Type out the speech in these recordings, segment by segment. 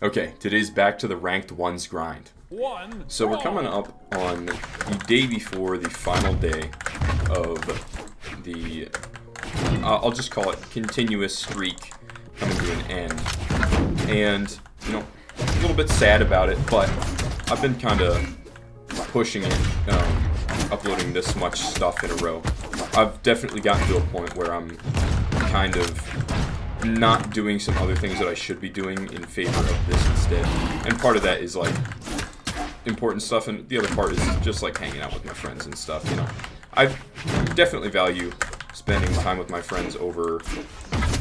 Okay, today's back to the ranked ones grind. So we're coming up on the day before the final day of the, I'll just call it continuous streak coming to an end. And, you know, a little bit sad about it, but I've been kind of pushing it, uploading this much stuff in a row. I've definitely gotten to a point where I'm kind of not doing some other things that I should be doing in favor of this instead. And part of that is like important stuff, and the other part is just like hanging out with my friends and stuff, you know. I definitely value spending time with my friends over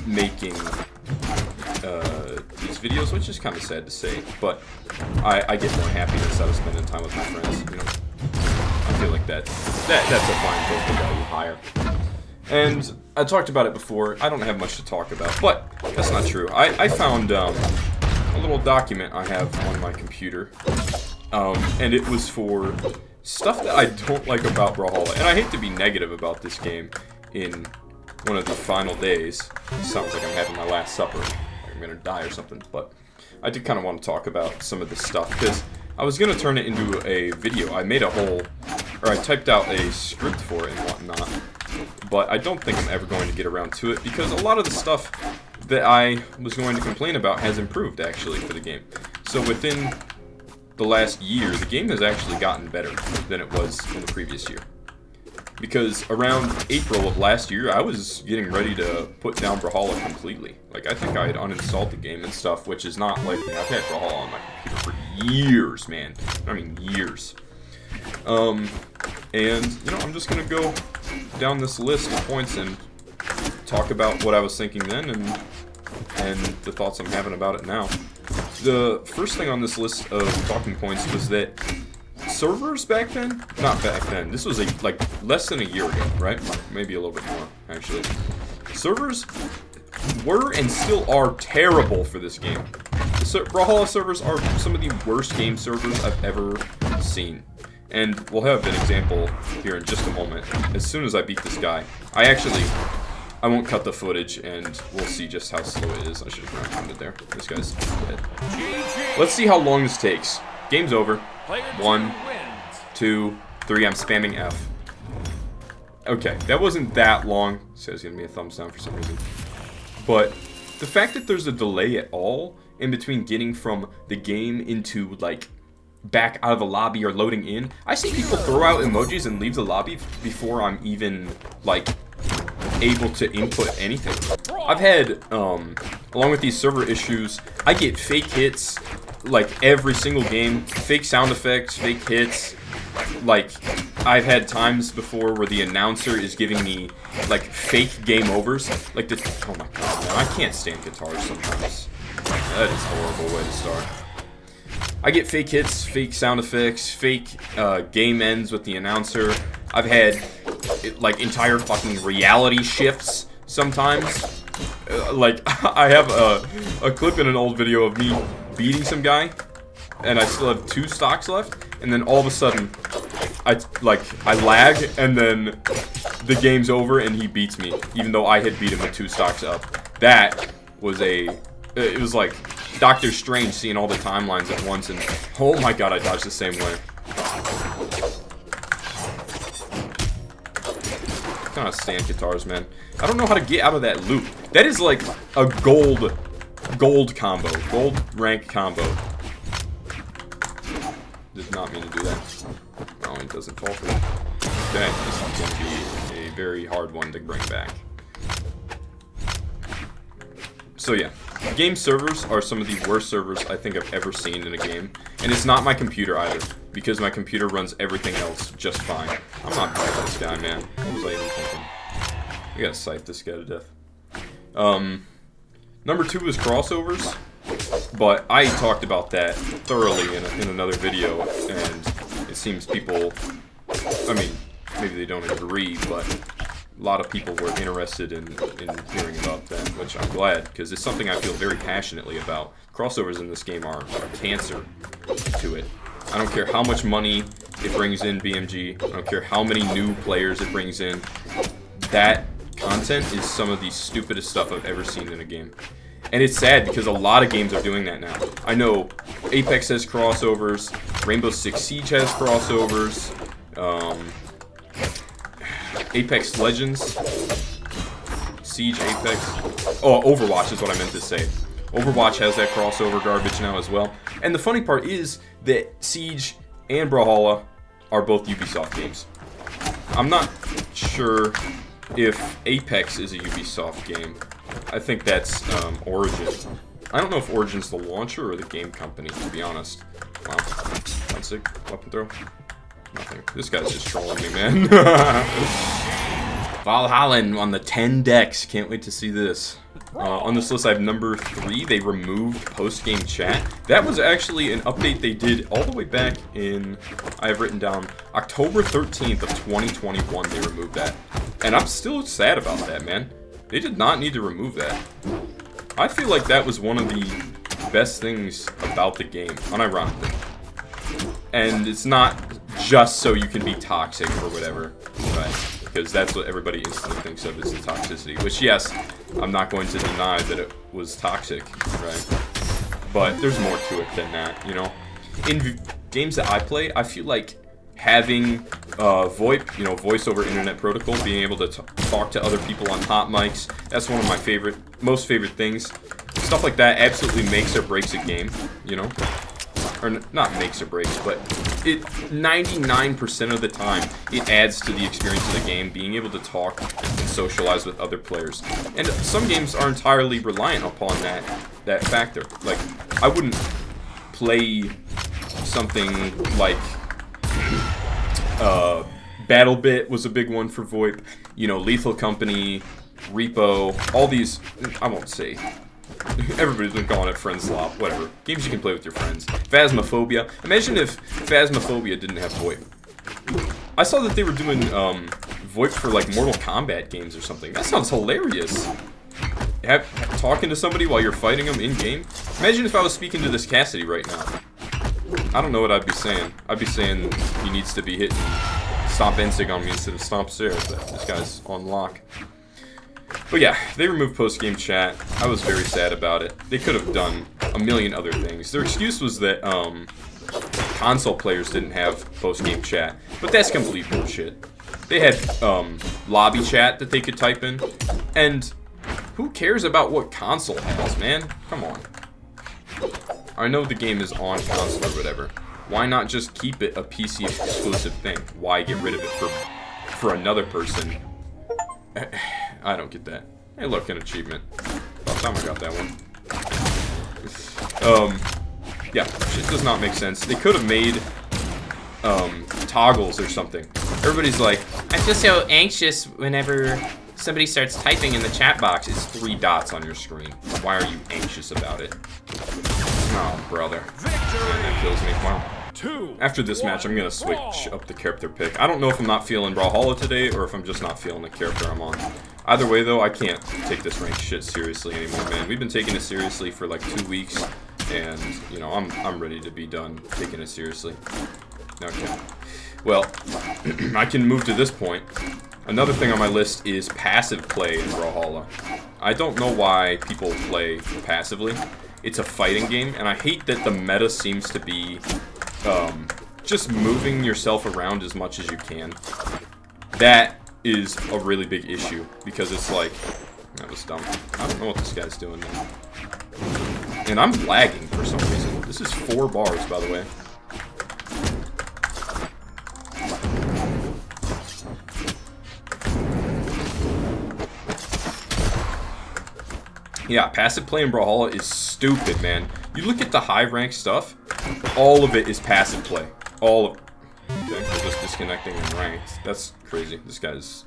making these videos, which is kind of sad to say, but I get more happiness out of spending time with my friends, you know. I feel like that's a fine total value higher. And I talked about it before. I don't have much to talk about, but that's not true. I found a little document I have on my computer, and it was for stuff that I don't like about Brawlhalla. And I hate to be negative about this game in one of the final days. It sounds like I'm having my last supper, like I'm gonna die or something. But I did kind of want to talk about some of this stuff because I was gonna turn it into a video. I made a whole, or I typed out a script for it and whatnot. But I don't think I'm ever going to get around to it because a lot of the stuff that I was going to complain about has improved actually for the game. So within the last year, the game has actually gotten better than it was in the previous year. Because around April of last year, I was getting ready to put down Brawlhalla completely. Like, I think I had uninstalled the game and stuff, which is not like me. I've had Brawlhalla on my computer for years, man. I mean, years. And, you know, I'm just gonna go down this list of points and talk about what I was thinking then and the thoughts I'm having about it now. The first thing on this list of talking points was that servers back then, not back then, this was like less than a year ago, right? Maybe a little bit more, actually. Servers were and still are terrible for this game. The Brawlhalla servers are some of the worst game servers I've ever seen. And we'll have an example here in just a moment. As soon as I beat this guy, I won't cut the footage and we'll see just how slow it is. I should have ground it there. This guy's dead. Let's see how long this takes. Game's over. 1, 2, 3. I'm spamming F. Okay, that wasn't that long. It says gonna be a thumbs down for some reason. But the fact that there's a delay at all in between getting from the game into like back out of the lobby or loading in. I see people throw out emojis and leave the lobby before I'm even like able to input anything. I've had along with these server issues, I get fake hits like every single game, fake sound effects, fake hits. Like I've had times before where the announcer is giving me like fake game overs, like this. Oh my god, man, I can't stand guitars sometimes. That is a horrible way to start. I get fake hits, fake sound effects, fake game ends with the announcer. I've had like entire fucking reality shifts sometimes. Like I have a clip in an old video of me beating some guy, and I still have 2 stocks left, and then all of a sudden I lag, and then the game's over and he beats me, even though I had beat him with 2 stocks up. That was it was like Doctor Strange seeing all the timelines at once, and oh my god, I dodged the same way. I cannot stand guitars, man. I don't know how to get out of that loop. That is like a gold combo, gold rank combo. Did not mean to do that. Oh, it doesn't fall for that. Okay, this is going to be a very hard one to bring back. So yeah, game servers are some of the worst servers I think I've ever seen in a game. And it's not my computer either, because my computer runs everything else just fine. I'm not bad at this guy, man. What was I even thinking? I gotta scythe this guy to death. Number 2 is crossovers, but I talked about that thoroughly in another video, and it seems people, I mean, maybe they don't agree, but a lot of people were interested in hearing about that, which I'm glad, because it's something I feel very passionately about. Crossovers in this game are a cancer to it. I don't care how much money it brings in BMG, I don't care how many new players it brings in, that content is some of the stupidest stuff I've ever seen in a game. And it's sad because a lot of games are doing that now. I know Apex has crossovers, Rainbow Six Siege has crossovers, Apex Legends, Siege, Apex. Oh, Overwatch is what I meant to say. Overwatch has that crossover garbage now as well. And the funny part is that Siege and Brawlhalla are both Ubisoft games. I'm not sure if Apex is a Ubisoft game. I think that's Origin. I don't know if Origin's the launcher or the game company, to be honest. Wow. Sick. Weapon throw. Nothing. This guy's just trolling me, man. Valhalla on the 10 decks. Can't wait to see this. On this list, I have number 3. They removed post-game chat. That was actually an update they did all the way back in, I have written down, October 13th of 2021 they removed that. And I'm still sad about that, man. They did not need to remove that. I feel like that was one of the best things about the game, unironically. And it's not just so you can be toxic or whatever, right? Because that's what everybody instantly thinks of is the toxicity. Which, yes, I'm not going to deny that it was toxic, right? But there's more to it than that, you know? In games that I play, I feel like having VoIP, you know, voice over internet protocol, being able to talk to other people on hot mics, that's one of my most favorite things. Stuff like that absolutely makes or breaks a game, you know? Or not makes or breaks, but it 99% of the time it adds to the experience of the game, being able to talk and socialize with other players. And some games are entirely reliant upon that factor. Like, I wouldn't play something like BattleBit was a big one for VoIP. You know, Lethal Company, Repo, all these, I won't say. Everybody's been calling it Friendslop, whatever. Games you can play with your friends. Phasmophobia. Imagine if Phasmophobia didn't have VoIP. I saw that they were doing VoIP for like Mortal Kombat games or something. That sounds hilarious. Talking to somebody while you're fighting them in-game. Imagine if I was speaking to this Cassidy right now. I don't know what I'd be saying. I'd be saying he needs to be hitting Stomp Ensig on me instead of Stomp Sarah. This guy's on lock. But yeah, they removed post-game chat. I was very sad about it. They could have done a million other things. Their excuse was that console players didn't have post-game chat. But that's complete bullshit. They had lobby chat that they could type in. And who cares about what console has, man? Come on. I know the game is on console or whatever. Why not just keep it a PC exclusive thing? Why get rid of it for another person? I don't get that. Hey, look, an achievement. About time I got that one. Yeah, shit does not make sense. They could have made toggles or something. Everybody's like, I feel so anxious whenever somebody starts typing in the chat box. It's 3 dots on your screen. Why are you anxious about it? Oh, brother. Man, that kills me. Wow. After this match, I'm gonna switch up the character pick. I don't know if I'm not feeling Brawlhalla today, or if I'm just not feeling the character I'm on. Either way, though, I can't take this ranked shit seriously anymore, man. We've been taking it seriously for like 2 weeks, and, you know, I'm ready to be done taking it seriously. Okay. Well, I can move to this point. Another thing on my list is passive play in Brawlhalla. I don't know why people play passively. It's a fighting game, and I hate that the meta seems to be just moving yourself around as much as you can. That is a really big issue, because it's like, that was dumb. I don't know what this guy's doing now. And I'm lagging for some reason. This is 4 bars, by the way. Yeah, passive play in Brawlhalla is stupid, man. You look at the high rank stuff, all of it is passive play. All of it. Okay, we're just disconnecting in ranked. That's crazy. This guy's...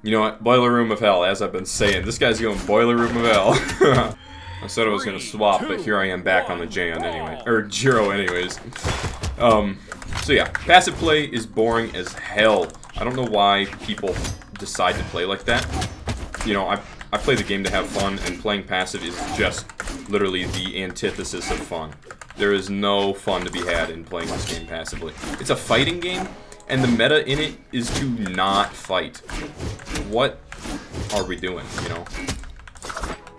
You know what? Boiler Room of Hell, as I've been saying. This guy's going Boiler Room of Hell. I said I was going to swap, but here I am back on the Jan anyway. Or Jiro anyways. So yeah, passive play is boring as hell. I don't know why people decide to play like that. You know, I play the game to have fun, and playing passive is just literally the antithesis of fun. There is no fun to be had in playing this game passively. It's a fighting game, and the meta in it is to not fight. What are we doing, you know?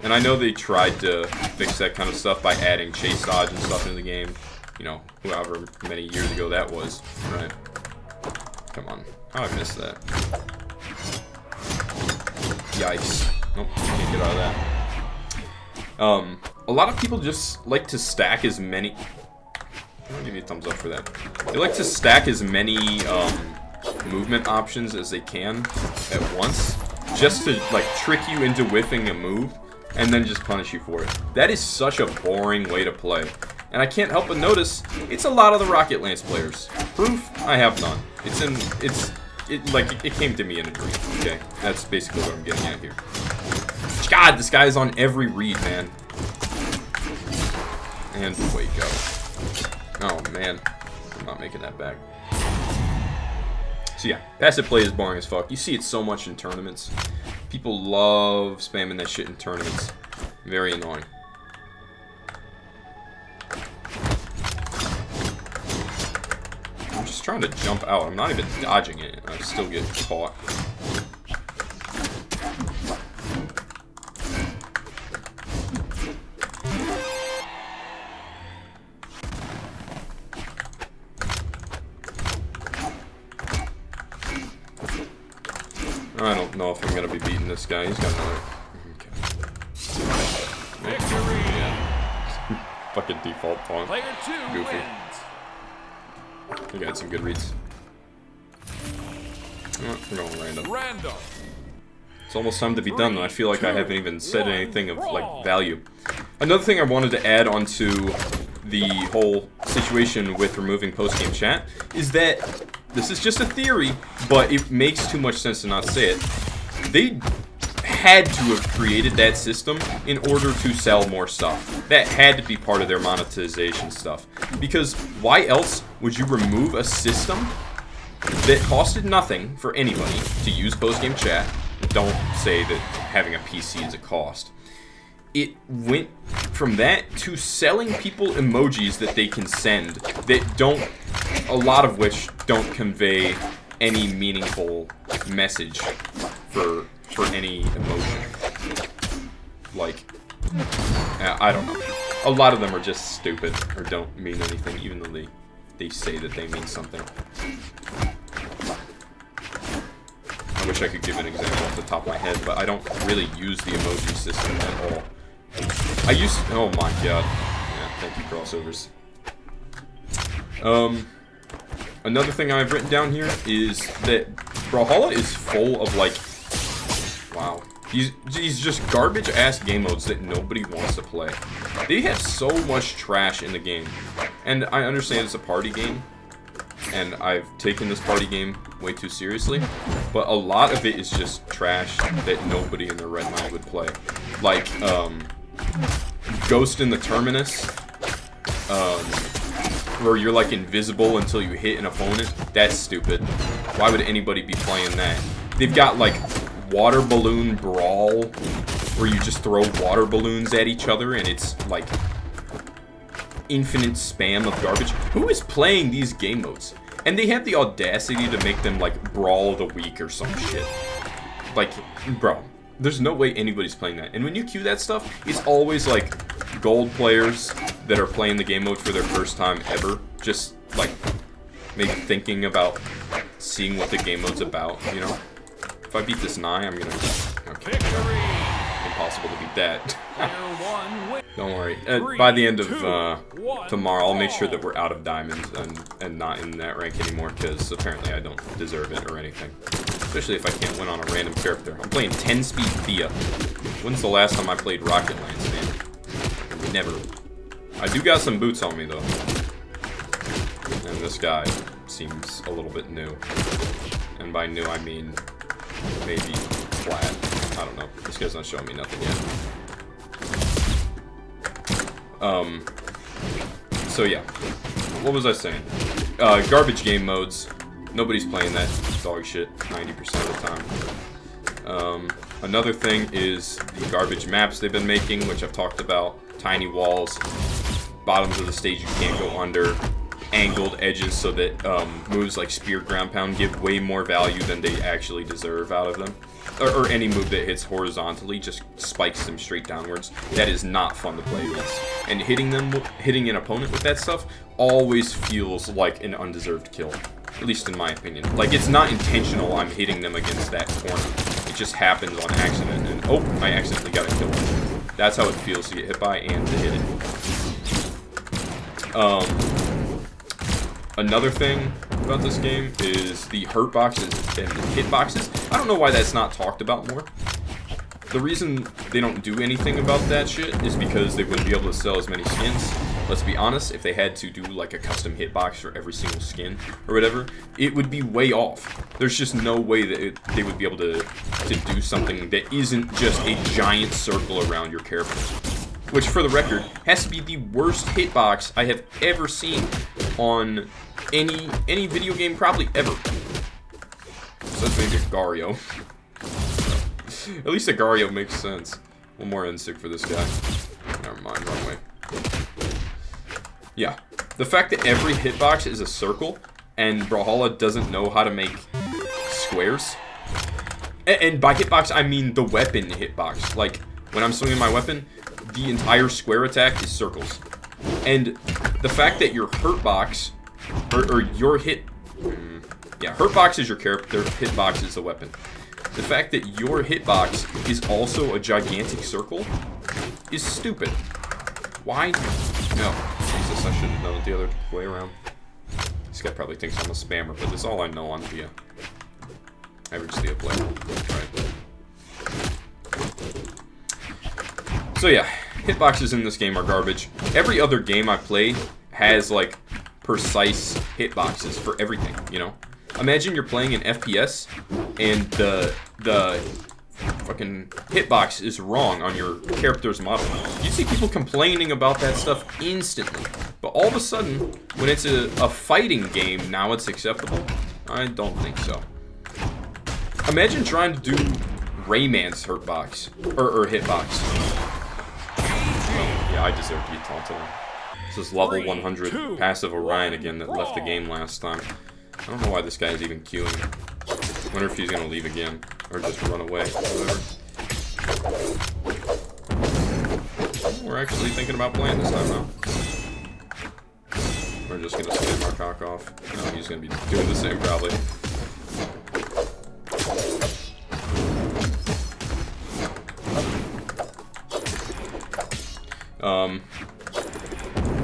And I know they tried to fix that kind of stuff by adding chase dodge and stuff into the game. You know, however many years ago that was. Right. Come on. How I missed that? Yikes. Nope, can't get out of that. A lot of people just like to stack as many... I'll give you a thumbs up for that. They like to stack as many movement options as they can at once, just to like trick you into whiffing a move, and then just punish you for it. That is such a boring way to play. And I can't help but notice, it's a lot of the Rocket Lance players. Proof? I have none. It came to me in a dream, okay? That's basically what I'm getting at here. God, this guy is on every read, man. And wake up. Oh, man. I'm not making that back. So yeah, passive play is boring as fuck. You see it so much in tournaments. People love spamming that shit in tournaments. Very annoying. I'm just trying to jump out. I'm not even dodging it. I still get caught. I don't know if I'm gonna be beating this guy. He's got another. Okay. Victory! Yeah. Fucking default taunt. Player 2 Goofy. wins. We got some good reads. Oh, we're going random. Random. It's almost time to be done, and I feel like I haven't even said anything of like value. Another thing I wanted to add onto the whole situation with removing post-game chat is that this is just a theory, but it makes too much sense to not say it. They had to have created that system in order to sell more stuff. That had to be part of their monetization stuff. Because why else would you remove a system that costed nothing for anybody to use post-game chat? Don't say that having a PC is a cost. It went from that to selling people emojis that they can send that don't, a lot of which don't convey any meaningful message for any emotion. Like, I don't know. A lot of them are just stupid or don't mean anything, even though they say that they mean something. I wish I could give an example off the top of my head, but I don't really use the emoji system at all. Oh my god. Yeah, thank you, crossovers. Another thing I've written down here is that Brawlhalla is full of, like, wow. These just garbage-ass game modes that nobody wants to play. They have so much trash in the game. And I understand it's a party game, and I've taken this party game way too seriously, but a lot of it is just trash that nobody in their right mind would play. Like, Ghost in the Terminus, where you're like invisible until you hit an opponent. That's stupid. Why would anybody be playing that? They've got like Water Balloon Brawl, where you just throw water balloons at each other and it's like infinite spam of garbage. Who is playing these game modes? And they have the audacity to make them like Brawl of the Week or some shit. Like, bro, there's no way anybody's playing that. And when you queue that stuff, it's always like gold players that are playing the game mode for their first time ever. Just like maybe thinking about seeing what the game mode's about, you know? If I beat this Nye, I'm gonna... Okay. Victory! Impossible to beat that. Player 1 wins. Don't worry. By the end of tomorrow, I'll make sure that we're out of diamonds and not in that rank anymore, because apparently I don't deserve it or anything. Especially if I can't win on a random character. I'm playing 10-speed Thea. When's the last time I played Rocket Lance, man? Never. I do got some boots on me, though. And this guy seems a little bit new. And by new, I mean maybe flat. I don't know. This guy's not showing me nothing yet. So yeah. What was I saying? Garbage game modes. Nobody's playing that dog shit 90% of the time. Another thing is the garbage maps they've been making, which I've talked about. Tiny walls, bottoms of the stage you can't go under, angled edges so that moves like spear ground pound give way more value than they actually deserve out of them. or any move that hits horizontally just spikes them straight downwards. That is not fun to play against. And hitting an opponent with that stuff always feels like an undeserved kill. At least in my opinion. Like, it's not intentional I'm hitting them against that corner. It just happens on accident, and oh, I accidentally got a kill. That's how it feels to get hit by and to hit it. Another thing about this game is the hurt boxes and the hit boxes. I don't know why that's not talked about more. The reason they don't do anything about that shit is because they wouldn't be able to sell as many skins. Let's be honest, if they had to do like a custom hitbox for every single skin or whatever, it would be way off. There's just no way that they would be able to do something that isn't just a giant circle around your character. Which, for the record, has to be the worst hitbox I have ever seen on any video game, probably ever. So let's make it Gario. At least a Gario makes sense. One more insig for this guy. Never mind, wrong way. Yeah, the fact that every hitbox is a circle, and Brawlhalla doesn't know how to make squares. And by hitbox, I mean the weapon hitbox. Like, when I'm swinging my weapon, the entire square attack is circles. And the fact that your hurt box, or your hit... Yeah, hurt box is your character, hitbox is the weapon. The fact that your hitbox is also a gigantic circle is stupid. Why? No. Jesus, I should have done it the other way around. This guy probably thinks I'm a spammer, but that's all I know on Thea. Average Thea player. Right. So yeah, hitboxes in this game are garbage. Every other game I play has, like, precise hitboxes for everything, you know? Imagine you're playing an FPS, and the fucking hitbox is wrong on your character's model. You see people complaining about that stuff instantly. But all of a sudden, when it's a fighting game, now it's acceptable? I don't think so. Imagine trying to do Rayman's hurtbox, or hitbox. Oh, yeah, I deserve to be taunted. This is level 100 passive Orion again that left the game last time. I don't know why this guy is even queuing. I wonder if he's gonna leave again. Or just run away, whatever. We're actually thinking about playing this time now. We're just gonna slam our cock off. No, he's gonna be doing the same probably.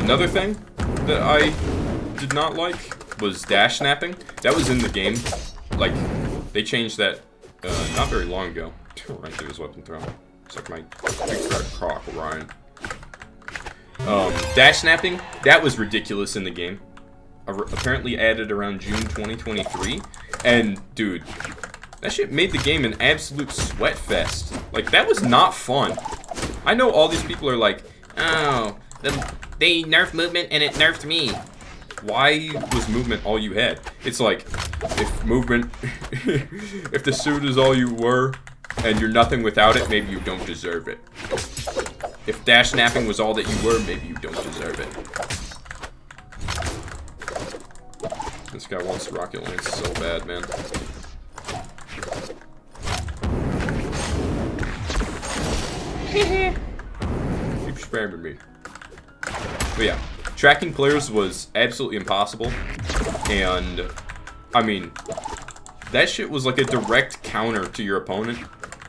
Another thing that I did not like was dash snapping. That was in the game. Like, they changed that not very long ago. Right through his weapon throw. It's like my big red croc, Orion. Dash snapping, that was ridiculous in the game. Apparently added around June 2023. And, dude, that shit made the game an absolute sweat fest. Like, that was not fun. I know all these people are like, oh, they nerfed movement and it nerfed me. Why was movement all you had? It's like, if movement, if the suit is all you were, and you're nothing without it, maybe you don't deserve it. If dash snapping was all that you were, maybe you don't deserve it. This guy wants Rocket Lance so bad, man. Keep spamming me. But yeah. Tracking players was absolutely impossible, and, I mean, that shit was like a direct counter to your opponent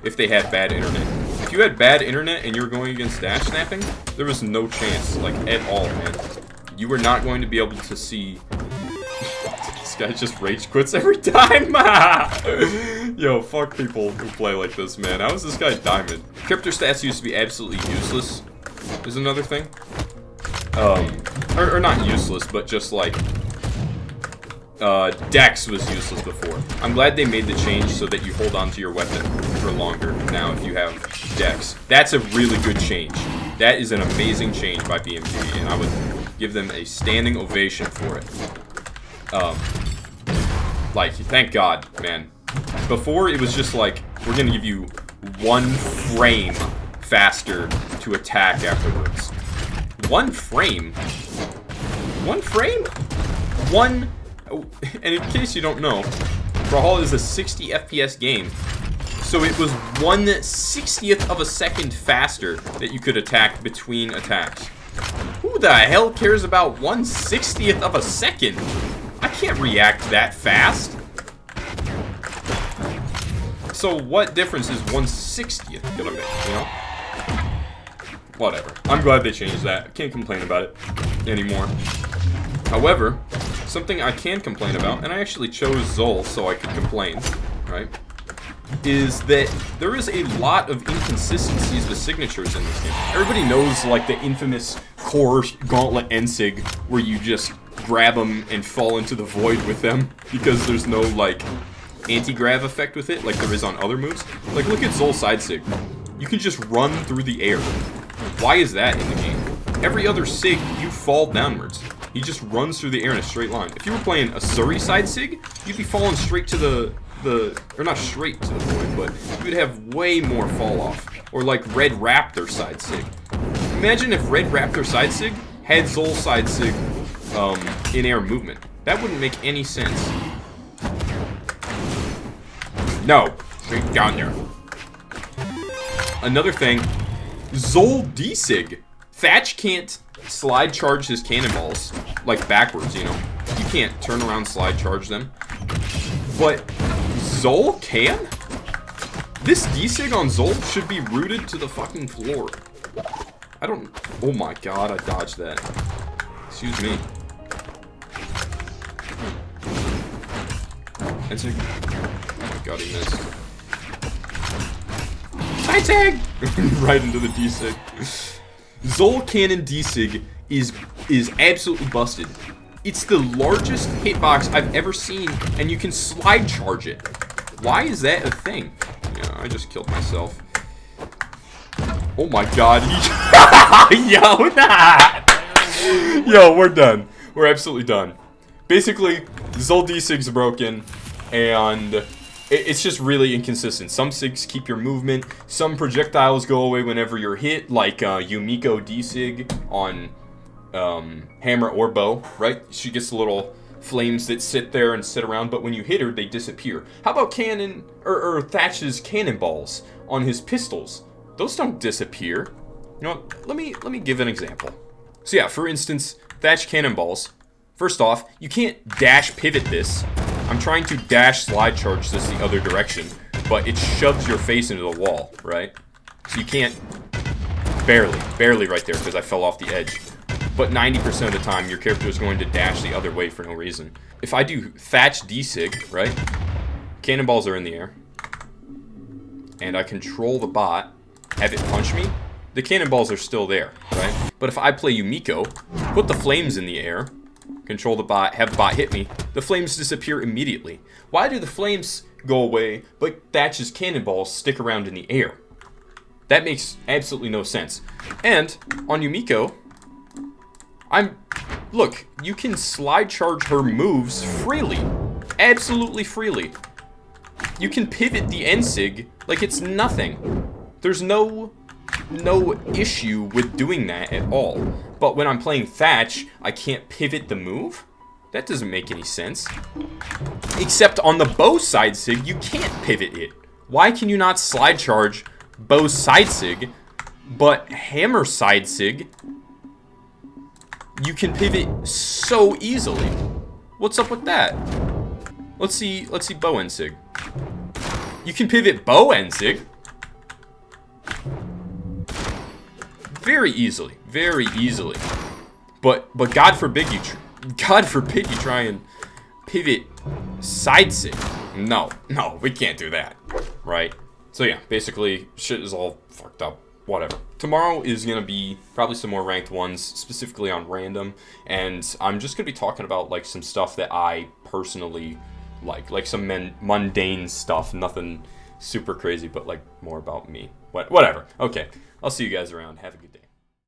if they had bad internet. If you had bad internet and you were going against dash snapping, there was no chance, like, at all, man. You were not going to be able to see... This guy just rage quits every time! Yo, fuck people who play like this, man. How is this guy diamond? Character stats used to be absolutely useless, is another thing. Or not useless, but just like, Dex was useless before. I'm glad they made the change so that you hold on to your weapon for longer now if you have Dex. That's a really good change. That is an amazing change by BMG, and I would give them a standing ovation for it. Like, thank God, man. Before, it was just like, we're gonna give you 1 frame faster to attack afterwards. 1 frame? 1 frame? And in case you don't know, Brawlhalla is a 60 FPS game. So it was 1/60th of a second faster that you could attack between attacks. Who the hell cares about 1/60th of a second? I can't react that fast. So what difference is 1/60th gonna make, you know? Whatever. I'm glad they changed that. I can't complain about it anymore. However, something I can complain about, and I actually chose Zol so I could complain, right? Is that there is a lot of inconsistencies with signatures in this game. Everybody knows, like, the infamous core gauntlet Ensig, where you just grab them and fall into the void with them, because there's no, like, anti-grav effect with it, like there is on other moves. Like, look at Zol side sig. You can just run through the air. Why is that in the game? Every other sig, you fall downwards. He just runs through the air in a straight line. If you were playing a Suri side sig, you'd be falling straight to or not straight to the void, but you would have way more fall off. Or like Red Raptor side sig. Imagine if Red Raptor side sig had Zol side sig in air movement. That wouldn't make any sense. No, straight down there. Another thing, Zol D-Sig. Thatch can't slide charge his cannonballs, like backwards, you know. You can't turn around slide charge them. But Zol can? This D-Sig on Zol should be rooted to the fucking floor. I don't... Oh my god, I dodged that. Excuse me. That's it. Oh my god, he missed. Side sig! Right into the D-Sig. Zol Cannon D-Sig is absolutely busted. It's the largest hitbox I've ever seen, and you can slide charge it. Why is that a thing? Yeah, I just killed myself. Oh my god, Yo, nah! Yo, we're done. We're absolutely done. Basically, Zol D-Sig's broken, and it's just really inconsistent. Some SIGs keep your movement, some projectiles go away whenever you're hit, like Yumiko D-Sig on Hammer or Bow, right? She gets little flames that sit there and sit around, but when you hit her, they disappear. How about Cannon, or Thatch's cannonballs on his pistols? Those don't disappear. You know what? Let me give an example. So yeah, for instance, Thatch cannonballs. First off, you can't dash pivot this. I'm trying to dash slide charge this the other direction, but it shoves your face into the wall, right? So you can't... Barely right there, because I fell off the edge. But 90% of the time, your character is going to dash the other way for no reason. If I do Thatch D-Sig, right? Cannonballs are in the air. And I control the bot, have it punch me, the cannonballs are still there, right? But if I play Yumiko, put the flames in the air, control the bot, have the bot hit me, the flames disappear immediately. Why do the flames go away, but Thatch's cannonballs stick around in the air? That makes absolutely no sense. And on Yumiko, look, you can slide charge her moves freely. Absolutely freely. You can pivot the Ensig like it's nothing. There's no issue with doing that at all. But when I'm playing Thatch, I can't pivot the move? That doesn't make any sense. Except on the Bow side sig, you can't pivot it. Why can you not slide charge Bow side sig, but Hammer side sig, you can pivot so easily? What's up with that? Let's see Bow Ensig. You can pivot Bow Ensig very easily, but God forbid you try and pivot side sig. No, we can't do that, right? So yeah, basically shit is all fucked up. Whatever. Tomorrow is gonna be probably some more ranked ones, specifically on random, and I'm just gonna be talking about like some stuff that I personally like some mundane stuff, nothing super crazy, but like more about me. Whatever. Okay, I'll see you guys around. Have a good day.